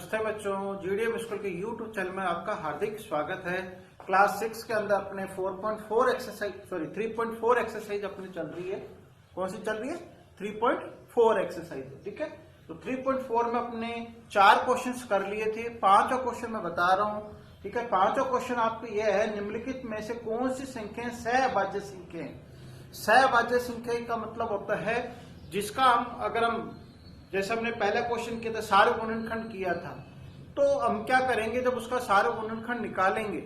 नमस्ते बच्चों, GDM school के यूट्यूब चैनल में आपका हार्दिक स्वागत है। क्लास 6 के अंदर अपने 3.4 एक्सरसाइज अपनी चल रही है। कौन सी चल रही है? 3.4 एक्सरसाइज। ठीक है, तो 3.4 में अपने 4 क्वेश्चंस कर लिए थे। 5वां क्वेश्चन मैं बता रहा हूँ। ठीक है, 5वां क्वेश्चन आपको यह है, निम्नलिखित में से कौन सी संख्याएं सहअभाज्य संख्या है। सहअभाज्य संख्या का मतलब होता है जिसका अगर हम जैसे हमने पहला क्वेश्चन किया था, सारे गुणनखंड किया था, तो हम क्या करेंगे, जब उसका सारे गुणनखंड निकालेंगे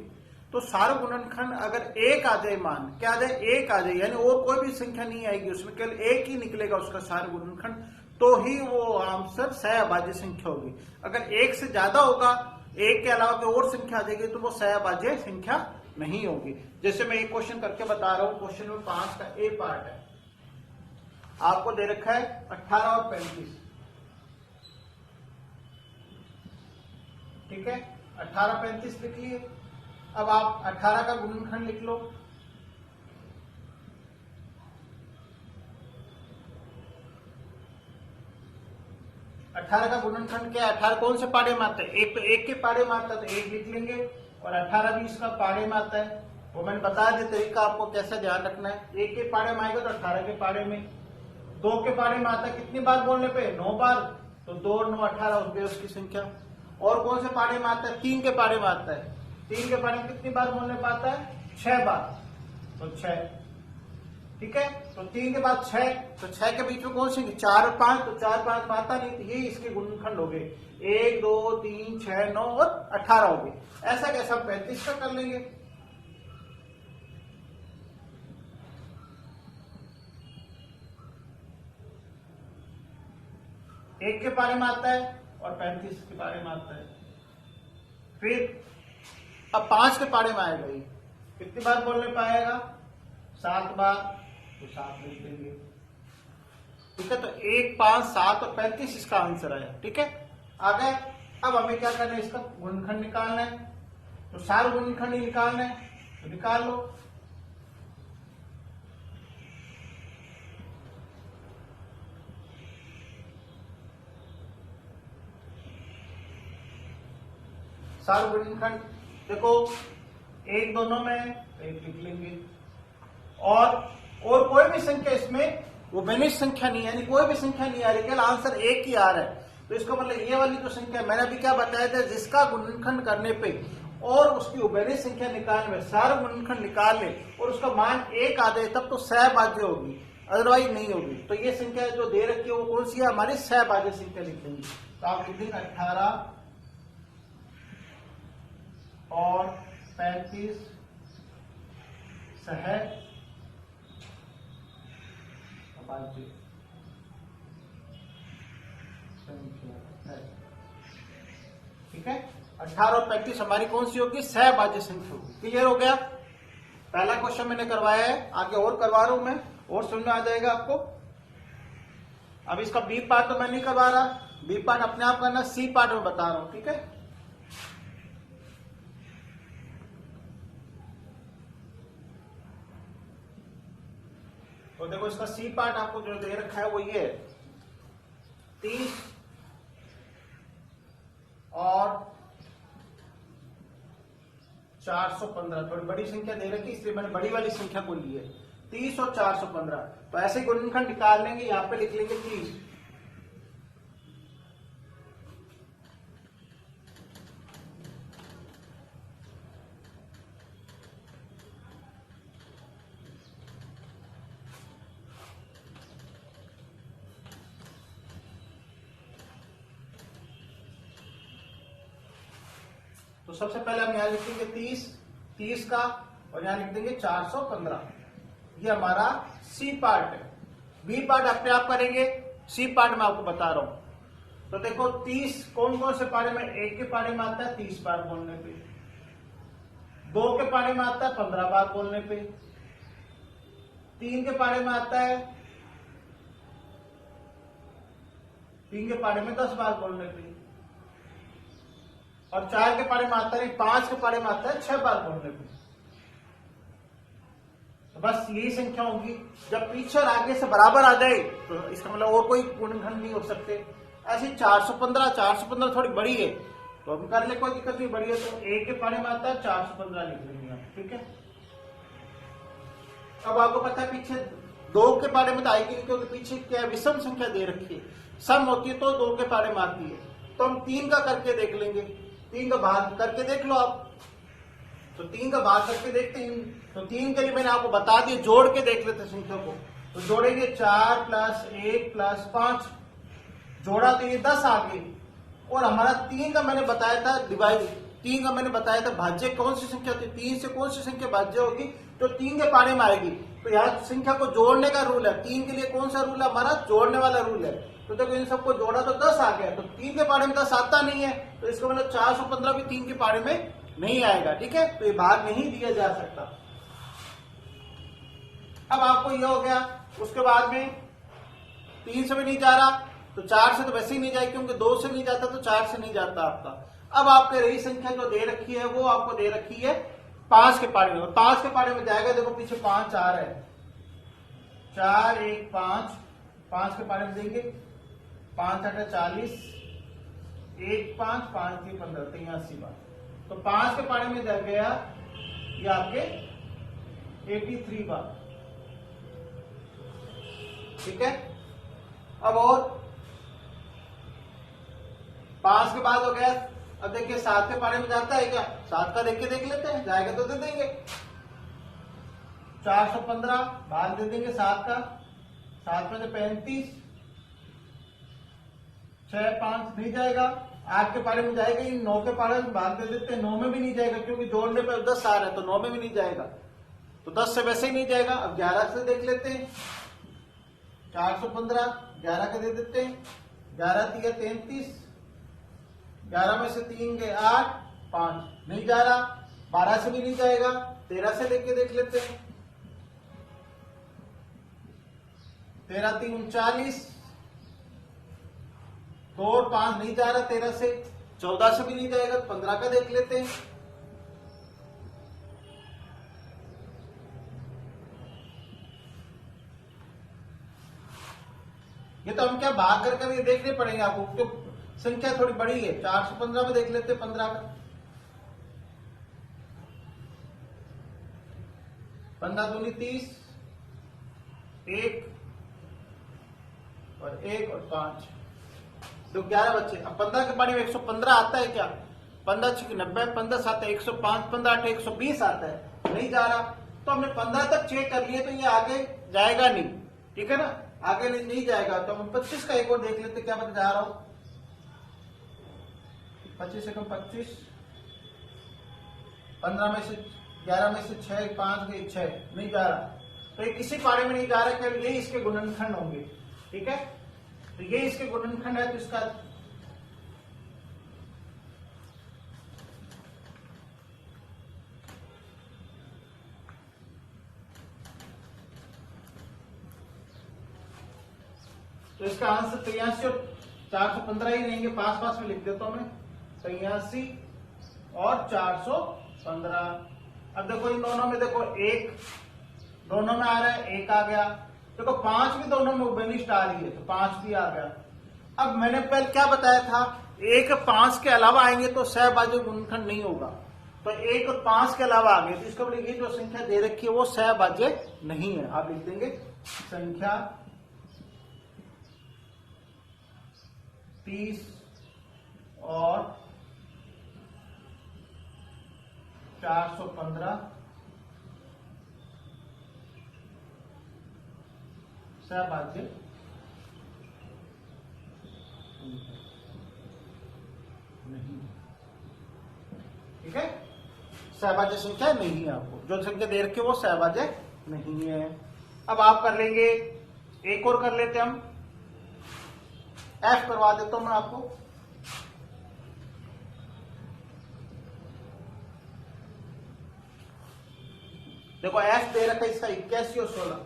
तो सारे गुणनखंड अगर एक आ जाए, मान क्या आ जाए, एक आ जाए, यानी और कोई भी संख्या नहीं आएगी, उसमें केवल एक ही निकलेगा उसका सारे गुणनखंड, तो ही वो आंसर सहअभाज्य संख्या होगी। अगर एक से ज्यादा होगा, एक के अलावा कोई और संख्या आ जाएगी, तो वो सहअभाज्य संख्या नहीं होगी। जैसे मैं एक क्वेश्चन करके बता रहा हूं। क्वेश्चन नंबर 5 का ए पार्ट है, आपको दे रखा है 18 और 35। ठीक है, 18 35 लिख लिए। अब आप 18 का गुणनखंड लिख लो। अठारह का गुणनखंड क्या है? 18 कौन से पाड़े में आता है? एक तो एक के पाड़े में आता है, तो एक लिख लेंगे, और 18 भी इसका पाड़े में आता है। वो मैंने बता दिया तरीका आपको कैसे ध्यान रखना है। एक के पाड़े में आएगा तो 18 के पाड़े में। 2 के पाड़े में आता है, कितनी बार बोलने पे? 9 बार, तो 2 और 9 18 हो गया उसकी संख्या। और कौन से पाड़े में आता है? 3 के पाड़े में आता है। 3 के पाड़े में कितनी बार बोलने पे आता है? 6 बार, तो 6। ठीक है, तो 3 के बाद 6, तो 6 के बीच में कौन सी? 4 और 5, तो 4 5 आता नहीं, तो ये इसके गुणनखंड हो गए। 1 2 3 6 9 और 18 हो गए। ऐसा कैसा? 35 का कर लेंगे। एक के पारे में आता है और 35 के पारे में आता है। फिर अब 5 के पारे में आएगा, ये कितनी बार बोलने पाएगा? 7 बार, तो 7 लिख देंगे। ठीक है, तो 1 5 7 और 35 इसका आंसर आया। ठीक है, आ गए। अब हमें क्या करना है? इसका गुणनखंड निकालना है, तो सारे गुणनखंड निकालना है, तो निकाल लो। सारे गुणनखंड देखो, एक दोनों में एक लिख लेंगे, और कोई भी संख्या इसमें वो बेनिश संख्या नहीं है, यानी कोई भी संख्या नहीं आ रही, केवल आंसर एक ही आ रहा है। तो इसका मतलब ये वाली जो संख्या मैंने अभी क्या बताया था, जिसका गुणनखंड करने पे और उसकी उभयनिष्ठ संख्या निकालने में सारे गुणनखंड निकाल ले और उसका मान एक आ जाए, तब तो सहअभाज्य होगी, अदरवाइज नहीं होगी। तो ये संख्या जो दे रखी है वो कौन सी है? हमारी सहअभाज्य संख्या लिख लेंगे। तो आप लिख देंगे 18 और 35 सहअभाज्य। ठीक है, 18 और 35 हमारी कौन सी होगी? सहअभाज्य संख्या होगी। क्लियर हो गया? पहला क्वेश्चन मैंने करवाया है, आगे और करवा रहा हूं मैं, और समझ में आ जाएगा आपको। अब इसका बी पार्ट तो मैं नहीं करवा रहा, बी पार्ट अपने आप करना, सी पार्ट में बता रहा हूं। ठीक है, तो देखो इसका सी पार्ट आपको जो दे रखा है वो ये है, 30 और 415। थोड़ी बड़ी संख्या दे रखी, इसलिए मैंने बड़ी वाली संख्या को ली है, 30 और 415। तो ऐसे गुणनखंड निकाल लेंगे, यहां पे लिख लेंगे 30। तो सबसे पहले हम यहां लिख देंगे 30 का, और यहां लिख देंगे 415। ये हमारा सी पार्ट है। बी पार्ट अपने आप करेंगे, सी पार्ट में आपको बता रहा हूं। तो देखो 30 कौन कौन से पारे में? एक के पारे में आता है 30 बार बोलने पे, 2 के पारे में आता है 15 बार बोलने पे, 3 के पारे में आता है 3 के पारे में 10 बार बोलने पे, और 4 के पारे में आता है 5 के पारे में आता है 6 बार बोलने पे। तो बस यही संख्या होगी। जब पीछे और आगे से बराबर आ जाए तो इसका मतलब और कोई गुणनखंड नहीं हो सकते। ऐसे 415, 415 थोड़ी बड़ी है तो हम कर ले, कोई दिक्कत नहीं, बड़ी है तो एक के पारे में आता है 415 लिख लेंगे हम, ठीक है। अब आपको पता है पीछे 2 के पारे में तो आएगी नहीं, क्योंकि पीछे क्या है, विषम संख्या दे रखी है, सम होती है तो 2 के पारे में आती है। तो हम 3 का करके देख लेंगे, 3 का भाग करके देख लो आप। तो 3 का भाग करके देखते हैं। तो 3 के लिए मैंने आपको बता दिया, जोड़ के देख लेते संख्या को। तो जोड़ेंगे 4 + 1 + 5, जोड़ा तो ये 10 आ गई। और हमारा 3 का मैंने बताया था डिवाइड, 3 का मैंने बताया था भाज्य कौन सी संख्या होती है, 3 से कौन सी संख्या भाज्य होगी, तो 3 के पारे में आएगी। तो यहाँ संख्या को जोड़ने का रूल है, 3 के लिए कौन सा रूल है हमारा, जोड़ने वाला रूल है। तो देखो इन सबको जोड़ा तो 10 आ गया, तो 3 के पारे में 10 आता नहीं है, तो इसका मतलब 415 भी 3 के पारे में नहीं आएगा, ठीक है। तो ये भाग नहीं दिया जा सकता। अब आपको ये हो गया। उसके बाद में 3 से भी नहीं जा रहा, तो 4 से तो वैसे ही नहीं जाएगा, क्योंकि 2 से नहीं जाता तो 4 से नहीं जाता आपका। अब आपके रही संख्या जो दे रखी है वो आपको दे रखी है 5 के पारे में। 5 के पारे में जाएगा, देखो पीछे 5 आ रहा है, 4 1 5, 5 के पारे में देंगे, 5 8 40, 1 5 5 3 15, 83 बार। तो 5 के पारे में जा गया ये आपके 83 बार, ठीक है। अब और 5 के बाद हो गया। अब देखिए 7 के पारे में जाता है क्या, 7 का देख के देख लेते हैं, जाएगा तो दे देंगे। 415 भाग दे देंगे 7 का, 7 में से 35, 6 5 नहीं जाएगा। 8 के पारे में जाएगा, 9 के पारे में भाग दे देते हैं, 9 में भी नहीं जाएगा, क्योंकि जोड़ने पर 10 आ रहा है, तो 9 में भी नहीं जाएगा, तो 10 से वैसे ही नहीं जाएगा। अब 11 से देख लेते हैं, 415 11 के दे देते हैं, 11 3 33, 11 में से 3 गए 8 5 नहीं जा रहा, 12 से भी नहीं जाएगा, 13 से लेके देख लेते हैं, 13 3 39, 2 और 5 नहीं जा रहा 13 से, 14 से भी नहीं जाएगा, 15 का देख लेते हैं, ये तो हम क्या भाग कर कर ये देखने पड़ेंगे आपको, तो संख्या थोड़ी बड़ी है। 415 में देख लेते हैं 15 का, 15 दूनी 30, 1 और 1 और 5, तो 11 बच्चे। अब 15 के पानी में 115 आता है क्या, 15 6 90, 15 7 105, 15 8 120 आता है, नहीं जा रहा। तो हमने 15 तक चेक कर लिए, तो ये आगे जाएगा नहीं, ठीक है ना, आगे नहीं जाएगा। तो हम 25 का एक और देख लेते, क्या बता जा रहा हूं, 25 से कम 25, 15 में से 11 में से 6 5 गए 6, नहीं जा रहा। तो ये किसी पारे में नहीं जा रहा, केवल यही इसके गुणनखंड होंगे, ठीक है। तो ये इसके गुणनखंड है, तो इसका तो इसका आंसर 83 और 415 ही रहेंगे, पास पास में लिख देता हूं मैं, 83 और 415। अब देखो इन दोनों में देखो 1 दोनों में आ रहा है, 1 आ गया। देखो 5 भी दोनों में उभयनिष्ठ आ रही है, तो 5 भी आ गया। अब मैंने पहले क्या बताया था, 1 5 के अलावा आएंगे तो सहभाज्य गुणनखंड नहीं होगा, तो 1 और 5 के अलावा आ गए, तो इसका मतलब ये जो संख्या दे रखी है वो सहभाज्य नहीं है। आप लिख देंगे संख्या 30 और 415 सहभाज्य नहीं, ठीक है, सहभाज्य संख्या नहीं है। आपको जो संख्या दे रखी है वो सहभाज्य नहीं है। अब आप कर लेंगे, एक और कर लेते हम, एफ करवा देता हूं मैं आपको। देखो एफ दे रखा है इसका 81 और 16,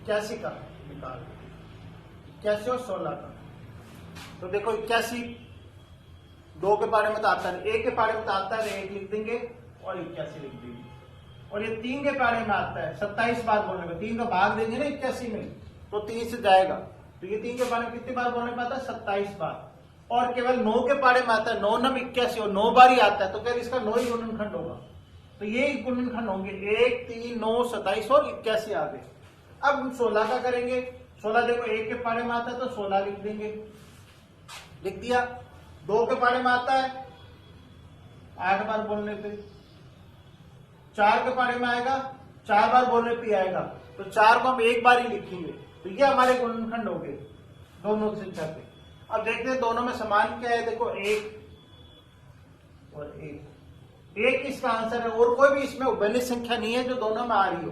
81 का निकाल, 81 और 16 का। तो देखो 81 2 के पारे में तो आता है, 1 के पारे में तो आता है, 1 लिख देंगे और 81 लिख देंगे। और ये 3 के पारे में आता है 27 बार बोलने में, 3 का भाग देंगे ना 81 में तो 3 से जाएगा। तो ये 3 के पारे में कितनी बार बोलने में आता है? 27 बार। और केवल 9 के पारे में आता है, 9 9 81 और 9 बार ही आता है, तो केवल इसका 9 ही गुणनखंड होगा। तो ये गुणनखंड होंगे 1 3 9 27 और 81 आ गए। अब हम 16 का करेंगे। 16 देखो 1 के पारे में आता है तो 16 लिख देंगे, लिख दिया। 2 के पारे में आता है 8 बार बोलने पे, 4 के पारे में आएगा 4 बार बोलने पे आएगा, तो 4 को हम 1 बार ही लिखेंगे। तो ये हमारे गुणनखंड हो गए दोनों की संख्या पे। अब देखते हैं दोनों में समान क्या है। देखो 1 और 1 इसका आंसर है, और कोई भी इसमें उभयनिष्ठ संख्या नहीं है जो दोनों में आ रही हो,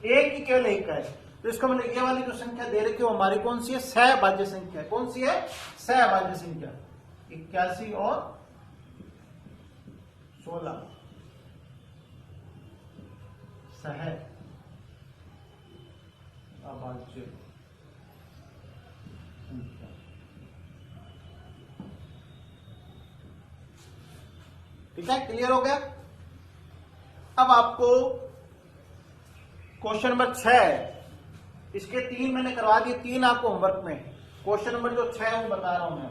1 ही केवल 1 का है। तो इसका मतलब ये वाली जो संख्या दे रखी है वो हमारी कौन सी है? सहभाज्य संख्या। कौन सी है? सहभाज्य संख्या। 81 और 16 सहभाज्य। ठीक है, क्लियर हो गया। अब आपको क्वेश्चन नंबर 6 है, इसके 3 मैंने करवा दिए, 3 आपको होमवर्क में। क्वेश्चन नंबर जो 6 है वो बता रहा हूं मैं।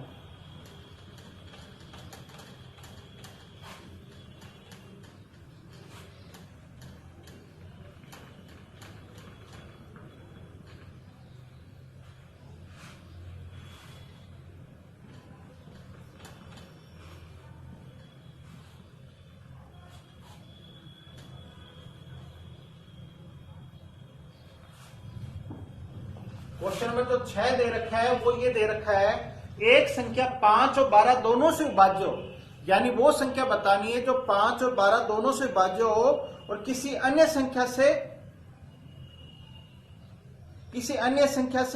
क्वेश्चन नंबर जो 6 दे रखा है वो ये दे रखा है, एक संख्या 5 और 12 दोनों से विभाज्य हो, यानी वो संख्या बतानी है जो 5 और 12 दोनों से विभाज्य हो और किसी अन्य संख्या से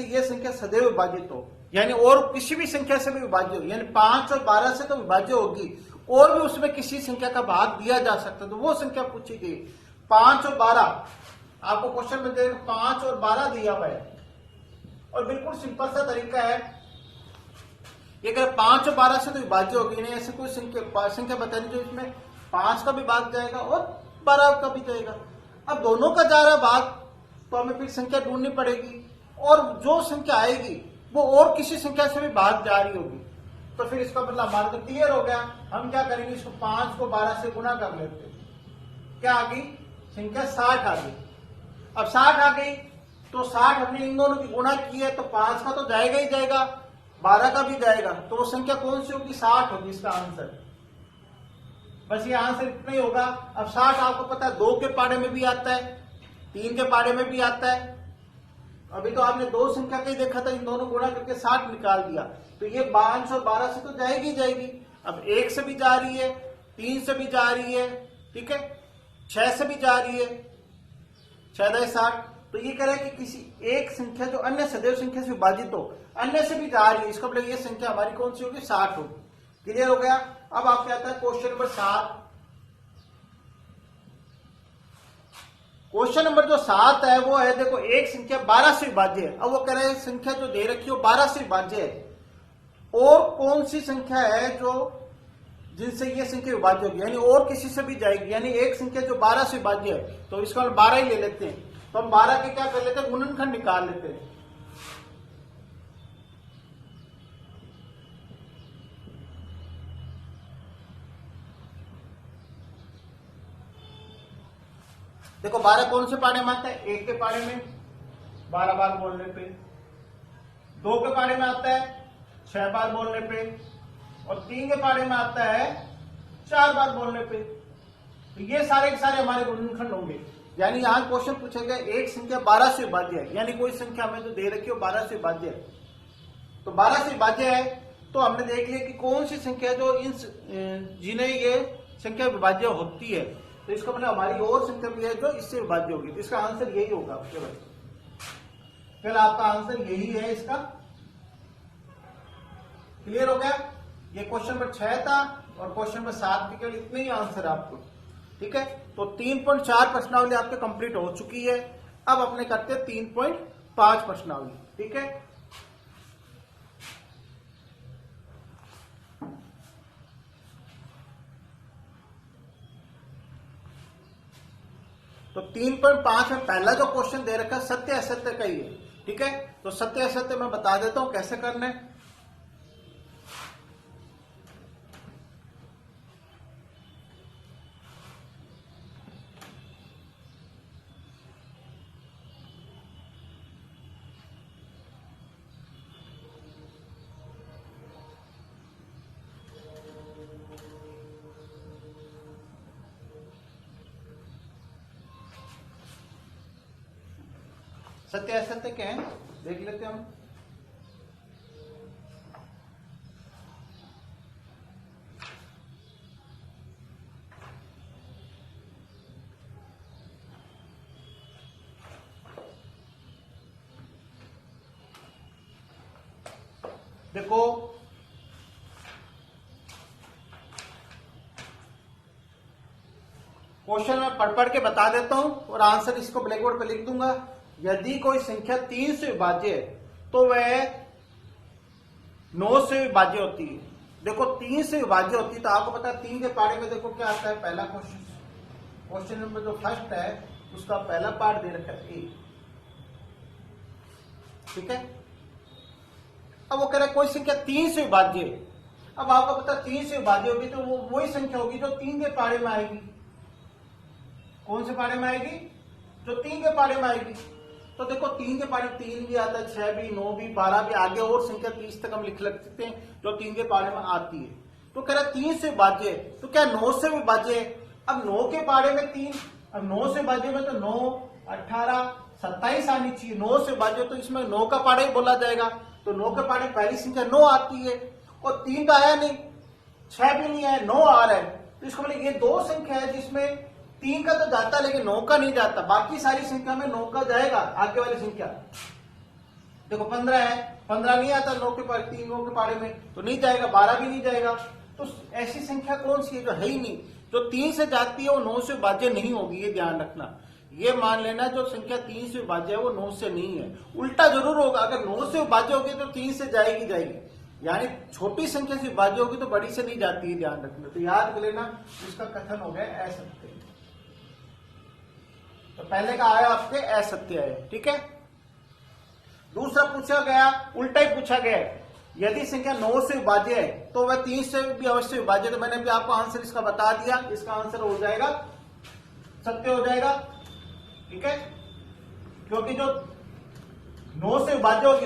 ये संख्या सदैव विभाजित हो, यानी और किसी भी संख्या से भी विभाज्य हो, यानी 5 और 12 से तो विभाज्य होगी और भी उसमें किसी संख्या का भाग दिया जा सकता है, तो वो संख्या पूछी गई। 5 और 12 आपको क्वेश्चन में देगा, 5 और 12 दिया हुआ है और बिल्कुल सिंपल सा तरीका है। ये अगर 5 और 12 से तो विभाज्य होगी नहीं, ऐसे कोई संख्या बतानी जो इसमें 5 का भी भाग जाएगा और 12 का भी जाएगा। अब दोनों का जा रहा भाग तो हमें फिर संख्या ढूंढनी पड़ेगी और जो संख्या आएगी वो और किसी संख्या से भी भाग जा रही होगी, तो फिर इसका मतलब हमारा तो क्लियर हो गया। हम क्या करेंगे, इसको 5 को 12 से गुना कर लेते हैं। क्या आ गई? संख्या 60 आ गई। अब 60 आ गई तो 60 हमने इन दोनों की गुणा की है, तो 5 का तो जाएगा ही जाएगा, 12 का भी जाएगा, तो वो संख्या कौन सी होगी? 60 होगी इसका आंसर। बस ये आंसर इतना ही होगा। अब 60 आपको पता है 2 के पारे में भी आता है, 3 के पारे में भी आता है। अभी तो आपने 2 संख्या का ही देखा था, इन दोनों गुणा करके 60 निकाल दिया, तो ये 5 और 12 से तो जाएगी जाएगी। अब 1 से भी जा रही है, 3 से भी जा रही है, ठीक है, 6 से भी जा रही है, 6 60। तो ये कह रहा है कि किसी एक संख्या जो अन्य सदैव संख्या से विभाजित हो, अन्य से भी जा रही है, इसका मतलब ये संख्या हमारी कौन सी होगी? 60 होगी। क्लियर हो गया। अब आपके आता है क्वेश्चन नंबर 7। क्वेश्चन नंबर जो 7 है वो है, देखो एक संख्या 12 से विभाज्य है। अब वो कह रहे हैं संख्या जो दे रखी है 12 से विभाज्य है, और कौन सी संख्या है जो जिनसे ये संख्या विभाज्य होगी, यानी और किसी से भी जाएगी, यानी एक संख्या जो 12 से विभाज्य है, तो इसका 12 ही ले लेते हैं। तो हम 12 के क्या कर लेते हैं? गुणनखंड निकाल लेते हैं। देखो 12 कौन से पारे में आता है? 1 के पारे में 12 बार बोलने पे, 2 के पारे में आता है 6 बार बोलने पे, और 3 के पारे में आता है 4 बार बोलने पे। तो ये सारे के सारे हमारे गुणनखंड होंगे। यानी यहां क्वेश्चन पूछेगा एक संख्या 12 से विभाज्य है, यानी कोई संख्या हमें जो दे रखी हो 12 से विभाज्य है, तो 12 से विभाज्य है, तो हमने देख लिया कि कौन सी संख्या जो इन जिन्हें ये संख्या विभाज्य होती है, तो इसका मतलब हमारी और संख्या भी है जो इससे विभाज्य होगी। तो इसका आंसर यही होगा। केवल आपका आंसर यही है इसका। क्लियर हो गया। ये क्वेश्चन नंबर 6 था और क्वेश्चन नंबर 7 के केवल इतने ही आंसर आपको। ठीक है, तो 3.4 प्रश्नावली आपके कंप्लीट हो चुकी है। अब अपने करते हैं 3.5 5 प्रश्नावली, ठीक है। तो 3.5 में पहला जो क्वेश्चन दे रखा है सत्य असत्य का ही है, ठीक है। तो सत्य असत्य मैं बता देता हूं कैसे करना है। सत्य असत्य क्या है देख लेते हैं हम। देखो क्वेश्चन मैं पढ़ के बता देता हूं और आंसर इसको ब्लैक बोर्ड पे लिख दूंगा। यदि कोई संख्या 3 से विभाज्य है तो वह 9 से विभाज्य होती है। देखो 3 से विभाज्य होती है तो आपको पता है 3 के पारे में देखो क्या आता है। पहला क्वेश्चन नंबर जो फर्स्ट है उसका पहला पार्ट दे रखा है ए, ठीक है। अब वो कह रहा है कोई संख्या 3 से विभाज्य है। अब आपको पता 3 से विभाज्य होगी तो वो वही संख्या होगी जो 3 के पारे में आएगी। कौन से पारे में आएगी? जो 3 के पारे में आएगी। तो देखो 3 के पारे 3 भी आता है, 6 भी, 9 भी, 12 भी, आगे और संख्या 30 तक हम लिख सकते हैं जो 3 के पारे में आती है। तो कह रहा 3 से विभाज्य है तो क्या 9 से विभाज्य है? अब 9 के पारे में 3, अब 9 से विभाज्य में तो 9, 18, 27 आनी चाहिए। 9 से विभाज्य तो इसमें 9 का पारा ही बोला जाएगा। तो 9 के पारे पहली संख्या 9 आती है और 3 तो आया नहीं, 6 भी नहीं आया, 9 आ रहा है। तो इसको बोले ये दो संख्या है जिसमें 3 का तो जाता लेकिन 9 का नहीं जाता। बाकी सारी संख्या में 9 का जाएगा। आगे वाली संख्या देखो 15 है, 15 नहीं आता 9 के पारे, 3 9 के पारे में तो नहीं जाएगा, 12 भी नहीं जाएगा। तो ऐसी संख्या कौन सी है जो है ही नहीं, जो 3 से जाती है वो 9 से विभाज्य नहीं होगी। ये ध्यान रखना, ये मान लेना जो संख्या 3 से विभाज्य है वो 9 से नहीं है। उल्टा जरूर होगा, अगर 9 से विभाज्य होगी तो 3 से जाएगी, यानी छोटी संख्या से विभाज्य होगी तो बड़ी से नहीं जाती है। ध्यान रखना। तो याद कर लेना इसका कथन हो गया असत्य। तो पहले का आया आपके असत्य है, ठीक है। दूसरा पूछा गया, उल्टा ही पूछा गया, यदि संख्या 9 से विभाज्य है तो वह 3 से भी अवश्य विभाज्य। तो मैंने भी आपको आंसर इसका बता दिया, इसका आंसर हो जाएगा सत्य हो जाएगा, ठीक है। क्योंकि जो 9 से विभाज्य होगी,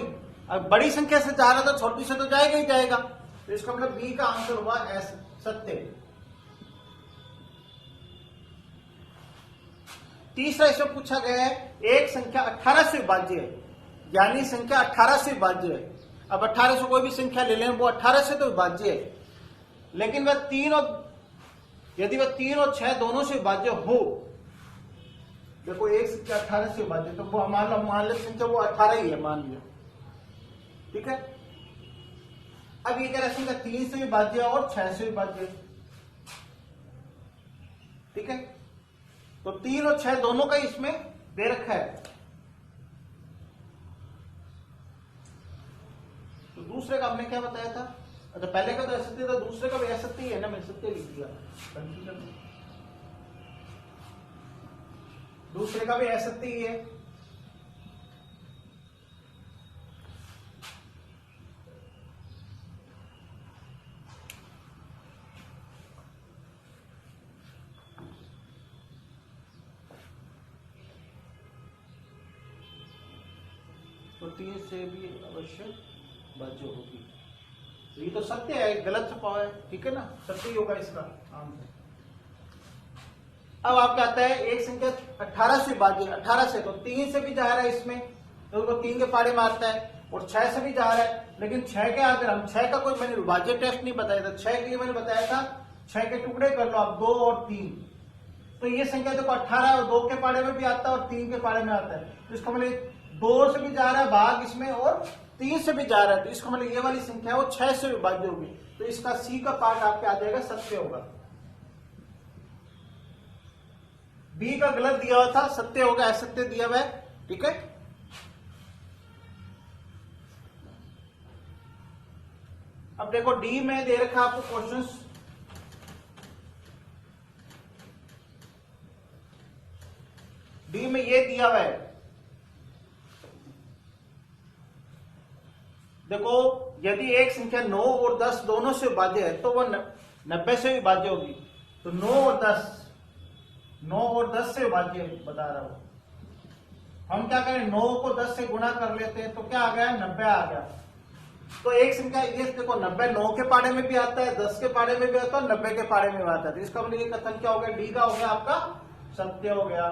अब बड़ी संख्या से जा रहा था छोटी से तो जाएगा ही जाएगा। तो इसका मतलब बी का आंसर हुआ सत्य। तीसरा इसमें पूछा गया है एक संख्या 18 से विभाज्य है, यानी संख्या 18 से विभाज्य है। अब 18 से कोई भी संख्या ले लें वो 18 से तो विभाज्य है, लेकिन वह 3 और यदि वह 3 और 6 दोनों से विभाज्य हो, देखो एक संख्या 18 से विभाज्य तो वो मान ले संख्या वो 18 ही है, मान लिया, ठीक है। अब ये कह रहा है संख्या 3 से विभाज्य और 6 से विभाज्य, ठीक है। तो 3 और 6 दोनों का इसमें दे रखा है। तो दूसरे का हमने क्या बताया था? अच्छा पहले का तो असत्य था, दूसरे का भी असत्य ही है ना, मैं सत्य लिख दिया, दूसरे का भी असत्य ही है। तो 3 से भी अवश्य विभाज्य होगी। तो ये तो सत्य है, गलत छुपा है, ठीक है ना, सत्य ही होगा इसका आंसर। अब आपका आता है एक संख्या 18 से विभाज्य, 18 से तो 3 से भी जा रहा है इसमें, तो वो 3 के पारे में आता है और 6 से भी जा रहा है। लेकिन 6 के अगर हम 6 का कोई मैंने विभाज्य टेस्ट नहीं बताया था, 6 के लिए मैंने बताया था 6 के टुकड़े कर लो आप, 2 और 3। तो ये संख्या देखो 18 और 2 के पारे में भी आता है और 3 के पारे में आता है। तो इसका मतलब 2 से भी जा रहा है भाग इसमें और 3 से भी जा रहा है, तो इसका मतलब ये वाली संख्या वो 6 से विभाज्य होगी। तो इसका सी का पार्ट आपके आ जाएगा सत्य होगा। बी का गलत दिया हुआ था, सत्य होगा, असत्य दिया हुआ है, ठीक है। अब देखो डी में दे रखा आपको क्वेश्चंस, डी में ये दिया हुआ है, देखो यदि एक संख्या 9 और 10 दोनों से विभाज्य है तो वह 90 से विभाज्य होगी। तो 9 और 10 से विभाज्य बता रहा हूं। हम क्या करें, 9 को 10 से गुणा कर लेते हैं तो क्या आ गया, 90 आ गया। तो एक संख्या ये देखो 90 9 के पाड़े में भी आता है, 10 के पाड़े में भी आता है, 90 के पाड़े में भी आता है। तो इसका मतलब ये कथन क्या हो गया, डी का हो गया आपका सत्य हो गया।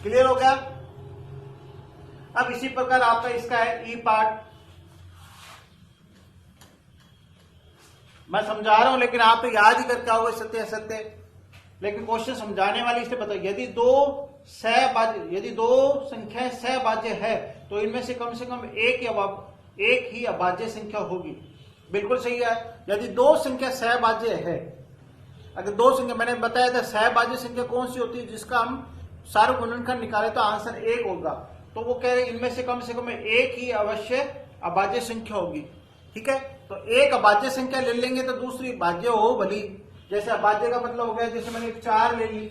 क्लियर हो गया। अब इसी प्रकार आपका इसका है ई पार्ट, मैं समझा रहा हूं लेकिन आप तो याद ही करके आओगे सत्य असत्य, लेकिन क्वेश्चन समझाने वाली इसलिए बताओ, यदि दो संख्याएं सहभाज्य है तो इनमें से कम एक ही अभाज्य संख्या होगी। बिल्कुल सही है। यदि दो संख्या सहभाज्य है, अगर दो संख्या, मैंने बताया था सहभाज्य संख्या कौन सी होती है, जिसका हम सारे गुणनखंड निकाले तो आंसर 1 होगा। तो वो कह रहे हैं इनमें से कम एक ही अवश्य अभाज्य संख्या होगी। ठीक है, तो एक अभाज्य संख्या ले लेंगे तो दूसरी भाज्य हो भली। जैसे अभाज्य का मतलब हो गया, जैसे मैंने 4 ले ली,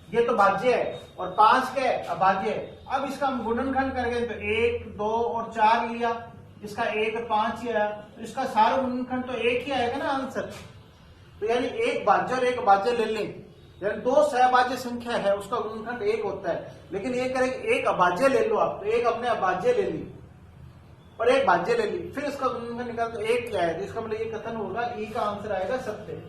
ये तो भाज्य है, और 5 के अभाज्य है। अब इसका हम गुणनखंड करेंगे तो 1 2 और 4 लिया, इसका 1 और 5 ही आया, तो इसका सारा गुणनखंड तो 1 ही आएगा ना आंसर। तो यानी एक भाज्य और एक अभाज्य ले लें, यानी दो सहभाज्य संख्या है उसका गुणनखंड 1 होता है। लेकिन ये करेंगे एक अभाज्य ले लो आप, तो एक अपने अभाज्य ले ली और एक भाज्य ले ली, फिर इसका गुणनखंड निकाल तो 1 क्या है। तो इसका मतलब ये कथन होगा, ई का आंसर आएगा सत्य।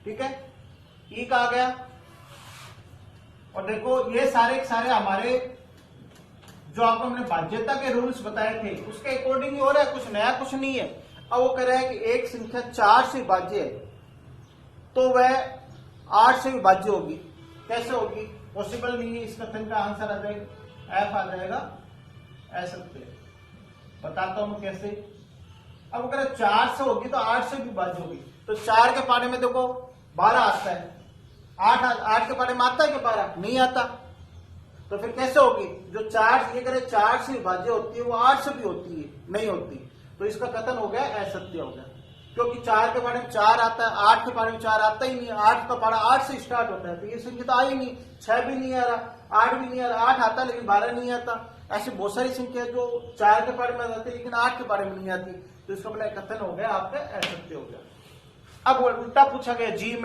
ठीक है, ई का आ गया। और देखो ये सारे हमारे जो आपको हमने बाध्यता के रूल्स बताए थे उसके अकॉर्डिंग ही हो रहा है, कुछ नया कुछ नहीं है। अब वो कह रहा है कि एक संख्या 4 से विभाज्य है तो वह 8 से विभाज्य होगी। कैसे होगी, पॉसिबल नहीं है। इस कथन का आंसर आ जाएगा एफ आ जाएगा असत्य। बताता हूं कैसे। अब अगर 4 से होगी तो 8 से विभाज्य होगी। तो 4 के पारे में देखो 12 आता है, 8 के पारे में आता है कि 12 नहीं आता। तो फिर कैसे होगी, जो 4 ये करे 4 से विभाज्य होती है वो 8 से भी होती है, नहीं होती। तो इसका कथन हो गया असत्य हो गया, क्योंकि 4 के पारे में 4 आता है, 8 के पारे में 4 आता ही नहीं है। 8 का पारा 8 से स्टार्ट होता है, तो ये संख्या तो आई नहीं। 6 भी नहीं आ रहा, 8 भी नहीं आ रहा, 8 आता लेकिन 12 नहीं आता। ऐसी बहुत सारी संख्या जो 4 के पारे में आती है लेकिन 8 के पारे में नहीं आती। तो इसका मतलब कथन हो गया आपका असत्य हो गया। अब उल्टा पूछा गया जी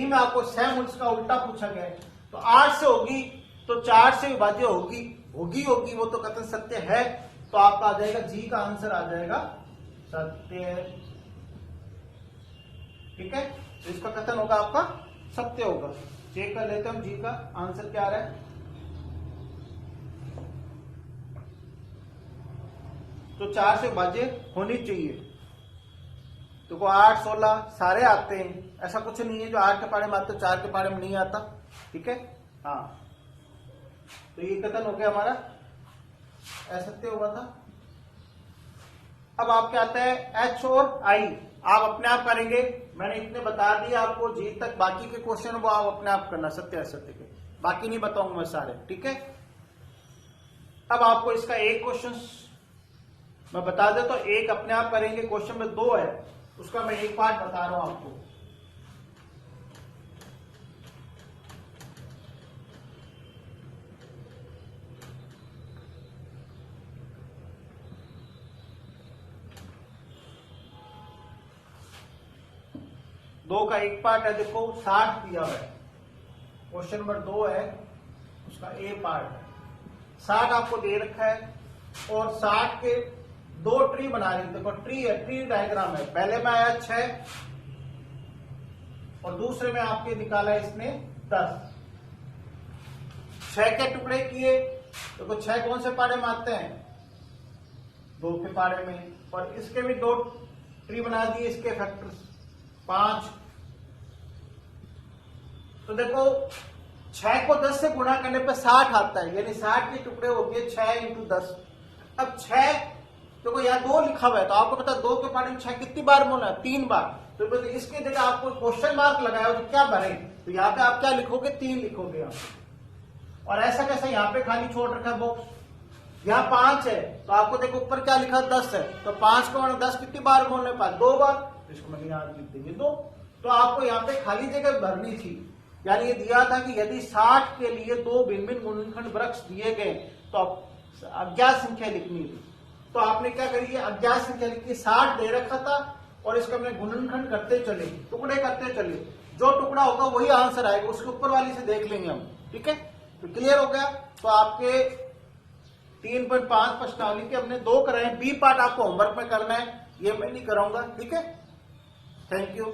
में आपको सेम उसका उल्टा पूछा गया है। तो 8 से होगी तो 4 से विभाज्य होगी, वो तो कथन सत्य है। तो आपका आ जाएगा जी का आंसर आ जाएगा सत्य। ठीक है, तो इसका कथन होगा आपका सत्य होगा। चेक कर लेते हैं हम जी का आंसर क्या आ रहा है। तो 4 से विभाज्य होनी चाहिए। तो 8 16 सारे आते हैं, ऐसा कुछ नहीं है जो 8 के पारे में आता 4 के पारे में नहीं आता। ठीक है, हाँ, तो ये कथन हो गया हमारा असत्य हुआ था। अब आपके आता है एच और आई, आप अपने आप करेंगे। मैंने इतने बता दिया आपको जी तक, बाकी के क्वेश्चन वो आप अपने आप करना सत्य असत्य के, बाकी नहीं बताऊंगा मैं सारे। ठीक है, अब आपको इसका एक क्वेश्चन मैं बता देता हूं, एक अपने आप करेंगे। क्वेश्चन में 2 है, उसका मैं एक पार्ट बता रहा हूं आपको। दो का एक पार्ट है, देखो 60 दिया हुआ है। क्वेश्चन नंबर 2 है, उसका ए पार्ट है। 60 आपको दे रखा है और 60 के 2 ट्री बना रहे हैं। देखो ट्री है, ट्री डायग्राम है। पहले में आया 6 और दूसरे में आपके निकाला इसने 10। 6 के टुकड़े किए, देखो 6 कौन से पारे में आते हैं, 2 के पारे में। और इसके भी 2 ट्री बना दिए, इसके फैक्टर्स 5। तो देखो 6 को 10 से गुणा करने पर 60 आता है, यानी 60 के टुकड़े हो गए 6 × 10। अब 6 देखो यहाँ 2 लिखा हुआ है, तो आपको पता 2 के पारे में 6 कितनी बार बोला, 3 बार। तो इसके जगह आपको क्वेश्चन मार्क लगाया हो तो क्या भरे, तो यहाँ पे आप क्या लिखोगे, 3 लिखोगे आप। और ऐसा कैसे यहाँ पे खाली छोड़ रखा है बॉक्स, यहाँ 5 है तो आपको देखो ऊपर क्या लिखा 10 है, तो 5 को 10 कितनी बार बोलने पास 2 बार, इसको मैंने यहाँ लिख देंगे 2। तो आपको यहाँ पे खाली जगह भरनी थी, यानी ये दिया था कि यदि 60 के लिए 2 भिन्न भिन्न गुणनखंड वृक्ष दिए गए तो अज्ञात संख्या लिखनी थी। तो आपने क्या करी है, अज्ञात संख्या लिखी, 60 दे रखा था और इसका हमने गुणनखंड करते चले, टुकड़े करते चले, जो टुकड़ा होगा वही आंसर आएगा, उसके ऊपर वाली से देख लेंगे हम। ठीक है, तो क्लियर हो गया। तो आपके 3.5 प्रश्नावली के हमने 2 कराए, बी पार्ट आपको होमवर्क में करना है, ये मैं नहीं कराऊंगा। ठीक है, थैंक यू।